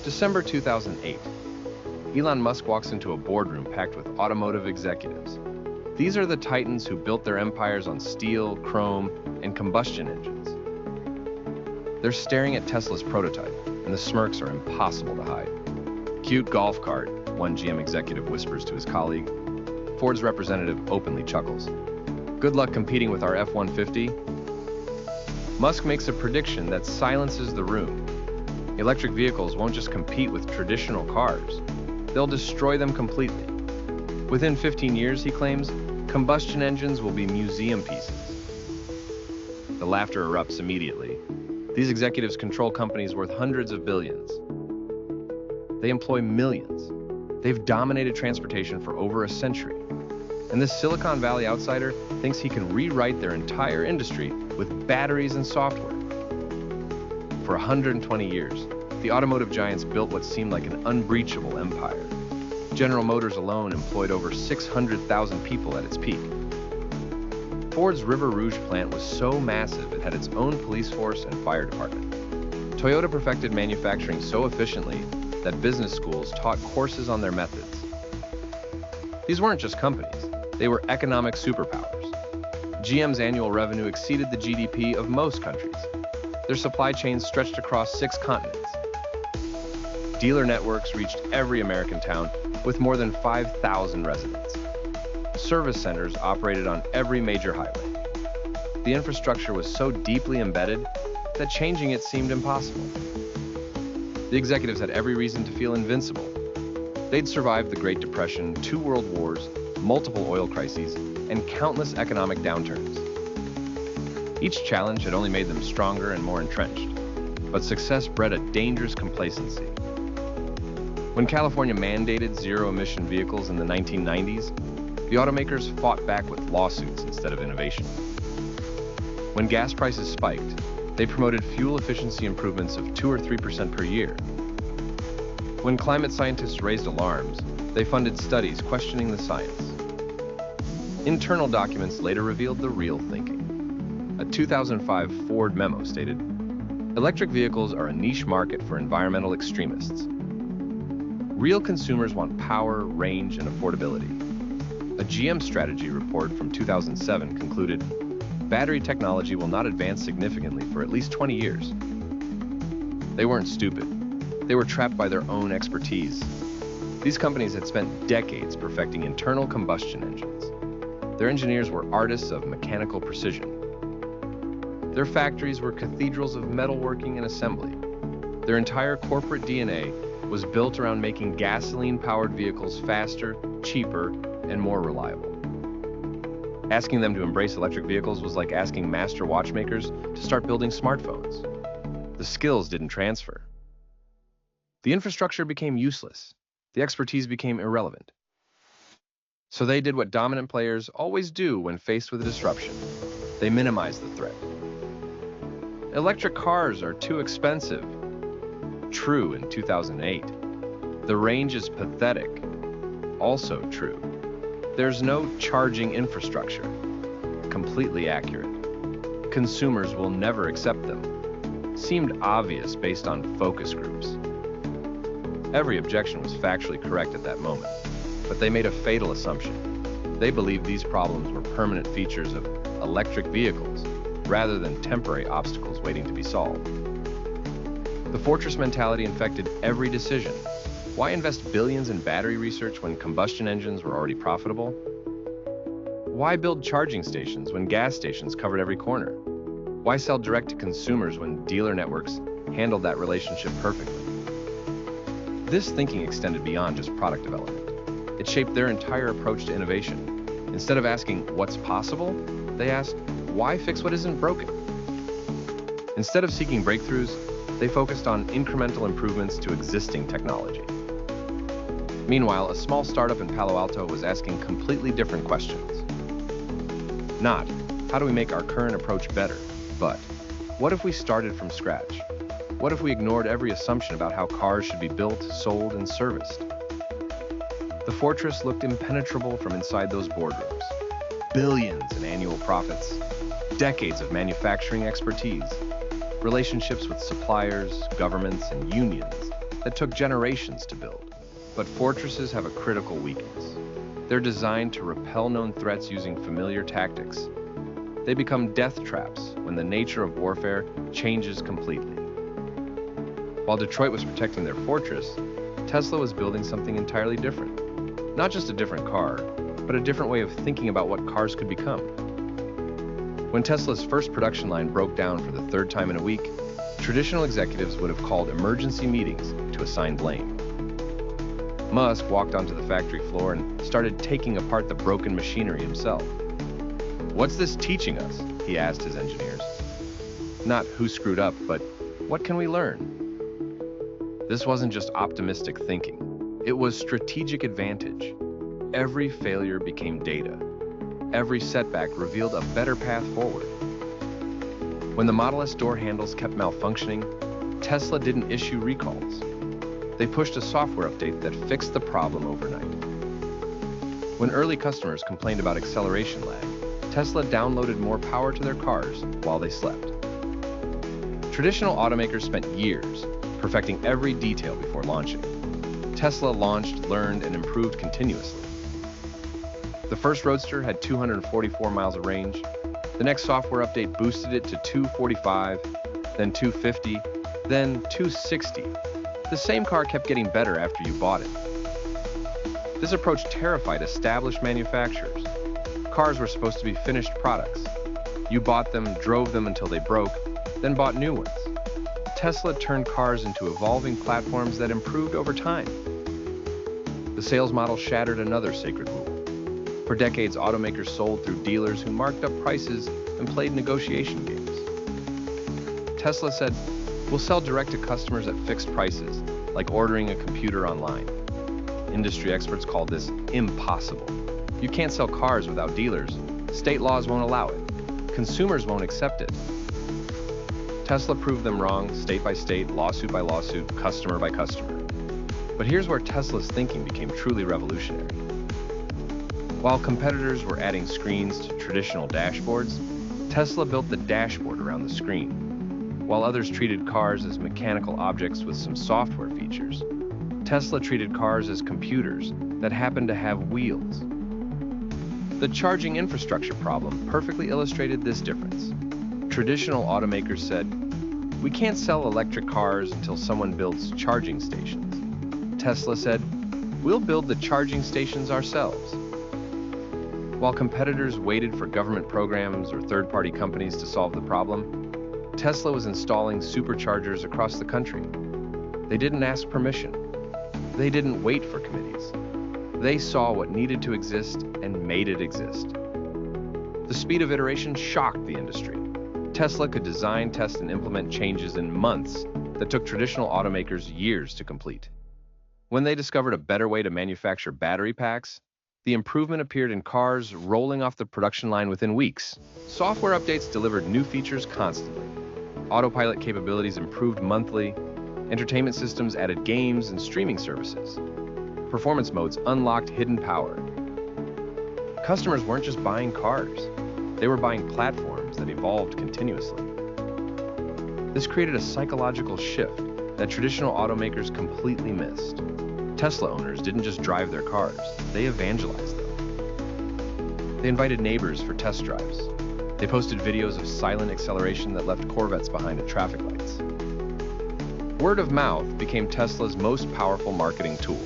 December 2008. Elon Musk walks into a boardroom packed with automotive executives. These are the titans who built their empires on steel, chrome, and combustion engines. They're staring at Tesla's prototype, and the smirks are impossible to hide. "Cute golf cart," one GM executive whispers to his colleague. Ford's representative openly chuckles. "Good luck competing with our F-150. Musk makes a prediction that silences the room. Electric vehicles won't just compete with traditional cars. They'll destroy them completely. Within 15 years, he claims, combustion engines will be museum pieces. The laughter erupts immediately. These executives control companies worth hundreds of billions. They employ millions. They've dominated transportation for over a century. And this Silicon Valley outsider thinks he can rewrite their entire industry with batteries and software. For 120 years, the automotive giants built what seemed like an unbreachable empire. General Motors alone employed over 600,000 people at its peak. Ford's River Rouge plant was so massive it had its own police force and fire department. Toyota perfected manufacturing so efficiently that business schools taught courses on their methods. These weren't just companies, they were economic superpowers. GM's annual revenue exceeded the GDP of most countries. Their supply chains stretched across 6 continents. Dealer networks reached every American town with more than 5,000 residents. Service centers operated on every major highway. The infrastructure was so deeply embedded that changing it seemed impossible. The executives had every reason to feel invincible. They'd survived the Great Depression, 2 world wars, multiple oil crises, and countless economic downturns. Each challenge had only made them stronger and more entrenched, but success bred a dangerous complacency. When California mandated zero-emission vehicles in the 1990s, the automakers fought back with lawsuits instead of innovation. When gas prices spiked, they promoted fuel efficiency improvements of 2 or 3% per year. When climate scientists raised alarms, they funded studies questioning the science. Internal documents later revealed the real thinking. A 2005 Ford memo stated, "Electric vehicles are a niche market for environmental extremists. Real consumers want power, range, and affordability." A GM strategy report from 2007 concluded, "Battery technology will not advance significantly for at least 20 years." They weren't stupid. They were trapped by their own expertise. These companies had spent decades perfecting internal combustion engines. Their engineers were artists of mechanical precision. Their factories were cathedrals of metalworking and assembly. Their entire corporate DNA was built around making gasoline-powered vehicles faster, cheaper, and more reliable. Asking them to embrace electric vehicles was like asking master watchmakers to start building smartphones. The skills didn't transfer. The infrastructure became useless. The expertise became irrelevant. So they did what dominant players always do when faced with a disruption. They minimized the threat. Electric cars are too expensive. True in 2008. The range is pathetic. Also true. There's no charging infrastructure. Completely accurate. Consumers will never accept them. Seemed obvious based on focus groups. Every objection was factually correct at that moment, but they made a fatal assumption. They believed these problems were permanent features of electric vehicles, rather than temporary obstacles waiting to be solved. The fortress mentality infected every decision. Why invest billions in battery research when combustion engines were already profitable? Why build charging stations when gas stations covered every corner? Why sell direct to consumers when dealer networks handled that relationship perfectly? This thinking extended beyond just product development. It shaped their entire approach to innovation. Instead of asking what's possible, they asked, why fix what isn't broken? Instead of seeking breakthroughs, they focused on incremental improvements to existing technology. Meanwhile, a small startup in Palo Alto was asking completely different questions. Not, how do we make our current approach better, but what if we started from scratch? What if we ignored every assumption about how cars should be built, sold, and serviced? The fortress looked impenetrable from inside those boardrooms. Billions in annual profits, decades of manufacturing expertise, relationships with suppliers, governments, and unions that took generations to build. But fortresses have a critical weakness. They're designed to repel known threats using familiar tactics. They become death traps when the nature of warfare changes completely. While Detroit was protecting their fortress, Tesla was building something entirely different. Not just a different car, but a different way of thinking about what cars could become. When Tesla's first production line broke down for the third time in a week, traditional executives would have called emergency meetings to assign blame. Musk walked onto the factory floor and started taking apart the broken machinery himself. "What's this teaching us?" he asked his engineers. Not who screwed up, but what can we learn? This wasn't just optimistic thinking. It was strategic advantage. Every failure became data. Every setback revealed a better path forward. When the Model S door handles kept malfunctioning, Tesla didn't issue recalls. They pushed a software update that fixed the problem overnight. When early customers complained about acceleration lag, Tesla downloaded more power to their cars while they slept. Traditional automakers spent years perfecting every detail before launching. Tesla launched, learned, and improved continuously. The first Roadster had 244 miles of range. The next software update boosted it to 245, then 250, then 260. The same car kept getting better after you bought it. This approach terrified established manufacturers. Cars were supposed to be finished products. You bought them, drove them until they broke, then bought new ones. Tesla turned cars into evolving platforms that improved over time. The sales model shattered another sacred rule. For decades, automakers sold through dealers who marked up prices and played negotiation games. Tesla said, "We'll sell direct to customers at fixed prices, like ordering a computer online." Industry experts call this impossible. You can't sell cars without dealers. State laws won't allow it. Consumers won't accept it. Tesla proved them wrong, state by state, lawsuit by lawsuit, customer by customer. But here's where Tesla's thinking became truly revolutionary. While competitors were adding screens to traditional dashboards, Tesla built the dashboard around the screen. While others treated cars as mechanical objects with some software features, Tesla treated cars as computers that happened to have wheels. The charging infrastructure problem perfectly illustrated this difference. Traditional automakers said, "We can't sell electric cars until someone builds charging stations." Tesla said, "We'll build the charging stations ourselves." While competitors waited for government programs or third-party companies to solve the problem, Tesla was installing superchargers across the country. They didn't ask permission. They didn't wait for committees. They saw what needed to exist and made it exist. The speed of iteration shocked the industry. Tesla could design, test, and implement changes in months that took traditional automakers years to complete. When they discovered a better way to manufacture battery packs, the improvement appeared in cars rolling off the production line within weeks. Software updates delivered new features constantly. Autopilot capabilities improved monthly. Entertainment systems added games and streaming services. Performance modes unlocked hidden power. Customers weren't just buying cars. They were buying platforms that evolved continuously. This created a psychological shift that traditional automakers completely missed. Tesla owners didn't just drive their cars, they evangelized them. They invited neighbors for test drives. They posted videos of silent acceleration that left Corvettes behind at traffic lights. Word of mouth became Tesla's most powerful marketing tool.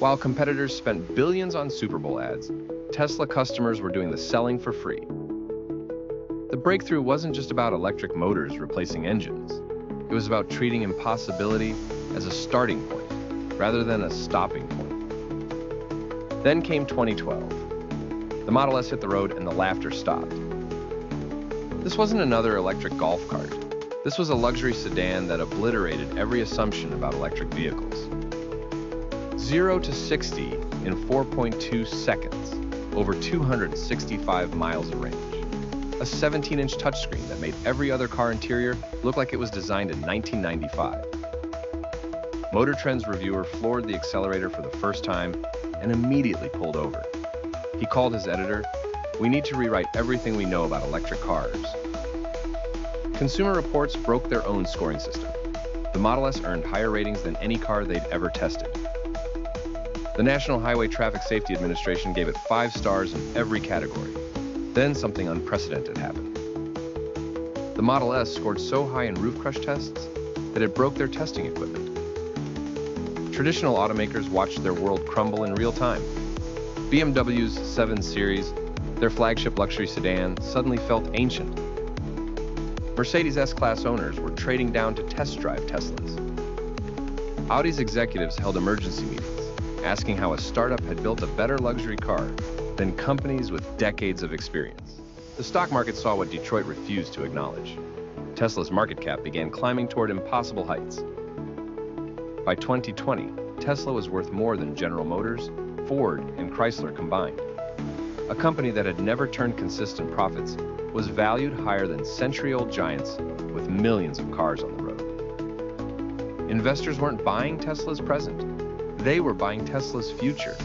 While competitors spent billions on Super Bowl ads, Tesla customers were doing the selling for free. The breakthrough wasn't just about electric motors replacing engines. It was about treating impossibility as a starting point, rather than a stopping point. Then came 2012. The Model S hit the road and the laughter stopped. This wasn't another electric golf cart. This was a luxury sedan that obliterated every assumption about electric vehicles. 0 to 60 in 4.2 seconds, over 265 miles of range. A 17-inch touchscreen that made every other car interior look like it was designed in 1995. Motor Trend's reviewer floored the accelerator for the first time and immediately pulled over. He called his editor, "We need to rewrite everything we know about electric cars." Consumer Reports broke their own scoring system. The Model S earned higher ratings than any car they'd ever tested. The National Highway Traffic Safety Administration gave it 5 stars in every category. Then something unprecedented happened. The Model S scored so high in roof crush tests that it broke their testing equipment. Traditional automakers watched their world crumble in real time. BMW's 7 Series, their flagship luxury sedan, suddenly felt ancient. Mercedes S-Class owners were trading down to test drive Teslas. Audi's executives held emergency meetings, asking how a startup had built a better luxury car than companies with decades of experience. The stock market saw what Detroit refused to acknowledge. Tesla's market cap began climbing toward impossible heights. By 2020, Tesla was worth more than General Motors, Ford, and Chrysler combined. A company that had never turned consistent profits was valued higher than century-old giants with millions of cars on the road. Investors weren't buying Tesla's present. They were buying Tesla's future.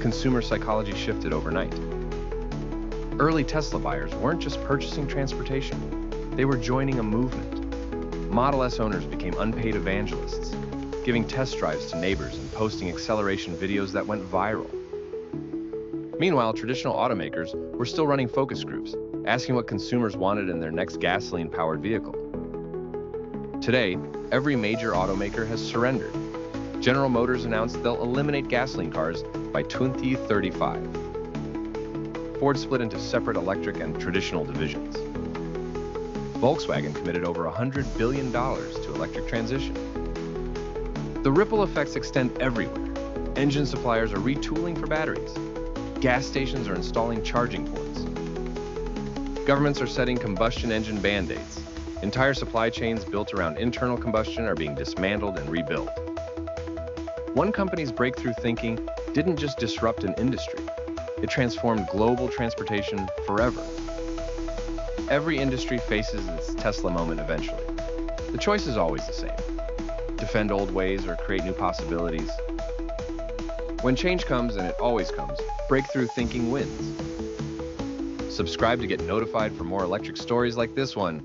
Consumer psychology shifted overnight. Early Tesla buyers weren't just purchasing transportation. They were joining a movement. Model S owners became unpaid evangelists, giving test drives to neighbors and posting acceleration videos that went viral. Meanwhile, traditional automakers were still running focus groups, asking what consumers wanted in their next gasoline-powered vehicle. Today, every major automaker has surrendered. General Motors announced they'll eliminate gasoline cars by 2035. Ford split into separate electric and traditional divisions. Volkswagen committed over $100 billion to electric transition. The ripple effects extend everywhere. Engine suppliers are retooling for batteries. Gas stations are installing charging ports. Governments are setting combustion engine band-aids. Entire supply chains built around internal combustion are being dismantled and rebuilt. One company's breakthrough thinking didn't just disrupt an industry. It transformed global transportation forever. Every industry faces its Tesla moment eventually. The choice is always the same: defend old ways or create new possibilities. When change comes, and it always comes, breakthrough thinking wins. Subscribe to get notified for more electric stories like this one.